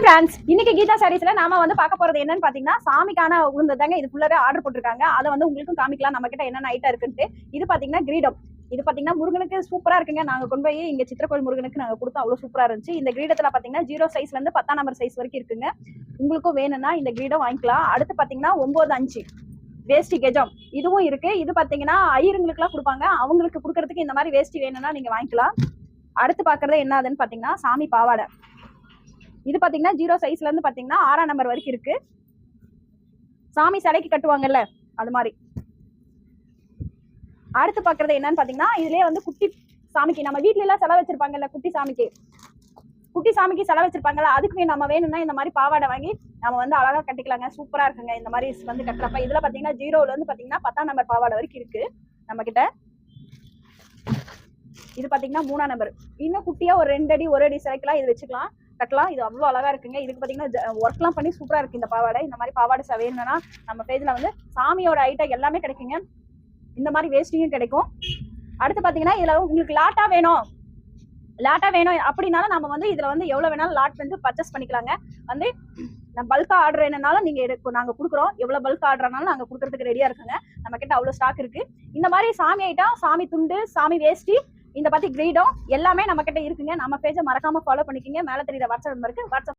Hi friends, இன்னைக்கு கீதா சாரீஸ்ல நாம வந்து பார்க்க போறது என்னன்னு பாத்தீங்கன்னா சாமிக்கான உளுந்ததாங்க. இது ஃபுல்லாவே ஆர்டர் போட்டிருக்காங்க. அதை வந்து உங்களுக்கும் காமிக்கலாம் நம்ம கிட்ட என்னென்ன ஐட்டம் இருக்குன்ட்டு. இது பாத்தீங்கன்னா கிரீடம். இது பாத்தீங்கன்னா முருகனுக்கு சூப்பரா இருக்குங்க. நாங்க கொண்டு போய் இங்க சித்திரக்கோயில் முருகனுக்கு நாங்க கொடுத்தோம், அவ்வளவு சூப்பரா இருந்துச்சு. இந்த கிரீடத்துல பாத்தீங்கன்னா 0 சைஸ்ல இருந்து 10ஆம் நம்பர் சைஸ் வரைக்கும் இருக்குங்க. உங்களுக்கும் வேணும்னா இந்த கிரீடம் வாங்கிக்கலாம். அடுத்து பாத்தீங்கன்னா 9 5 வேஷ்டி கெஜம் இதுவும் இருக்கு. இது பாத்தீங்கன்னா ஐயருங்களுக்கு எல்லாம் கொடுப்பாங்க, அவங்களுக்கு கொடுக்கறதுக்கு இந்த மாதிரி வேஷ்டி வேணும்னா நீங்க வாங்கிக்கலாம். அடுத்து பாக்குறது என்னதுன்னு பாத்தீங்கன்னா சாமி பாவாடை. இது பாத்தீங்கன்னா 0 சைஸ்ல இருந்து பாத்தீங்கன்னா 6ஆம் நம்பர் வரைக்கும் இருக்கு. சாமி சடைக்கு கட்டுவாங்கல்ல அது மாதிரி. அடுத்து பாக்குறது என்னன்னு பாத்தீங்கன்னா இதுலயே வந்து குட்டி சாமிக்கு நம்ம வீட்ல எல்லாம் செலவு வச்சிருப்பாங்கல்ல, குட்டி சாமிக்கு செலவு வச்சிருப்பாங்கல்ல, அதுக்கு நம்ம வேணும்னா இந்த மாதிரி பாவாடை வாங்கி நம்ம வந்து அழகா கட்டிக்கலாங்க. சூப்பரா இருக்குங்க இந்த மாதிரி வந்து கட்டுறப்ப. இதுல பாத்தீங்கன்னா 0ல இருந்து பாத்தீங்கன்னா 10ஆம் நம்பர் பாவாடை வரைக்கும் இருக்கு நம்ம கிட்ட. இது பாத்தீங்கன்னா 3ஆம் நம்பர். இன்னும் குட்டியா ஒரு 2 அடி 1 அடி சிலைக்கலாம், இது வச்சுக்கலாம், கட்டலாம். இது அவ்வளவு அழகா இருக்குங்க. இதுக்கு பாத்தீங்கன்னா ஒர்க் எல்லாம் பண்ணி சூப்பரா இருக்கு இந்த பாவாடை. இந்த மாதிரி பாவாடை வேணும்னா நம்ம பேஜ்ல வந்து சாமியோட ஐட்டம் எல்லாமே கிடைக்குங்க. இந்த மாதிரி வேஸ்டிங்கும் கிடைக்கும். அடுத்து பாத்தீங்கன்னா இதுல உங்களுக்கு லாட்டா வேணும் அப்படின்னாலும் நம்ம வந்து இதுல வந்து எவ்வளவு வேணாலும் லாட் வந்து பர்ச்சேஸ் பண்ணிக்கலாங்க. வந்து பல்கா ஆர்டர் என்னன்னாலும் நீங்க நாங்க கொடுக்குறோம். எவ்வளவு பல்க் ஆர்டர்னாலும் நாங்க கொடுக்கறதுக்கு ரெடியா இருக்குங்க. நம்ம கிட்ட அவ்வளவு ஸ்டாக் இருக்கு. இந்த மாதிரி சாமி ஐட்டம், சாமி துண்டு, சாமி வேஷ்டி, இந்த பத்தி கிரீடம் எல்லாமே நம்ம கிட்ட இருக்குங்க. நம்ம பேஜை மறக்காம ஃபாலோ பண்ணிக்கங்க. மேல தெரியுற வாட்ஸ்அப் நம்பருக்கு வாட்ஸ்அப்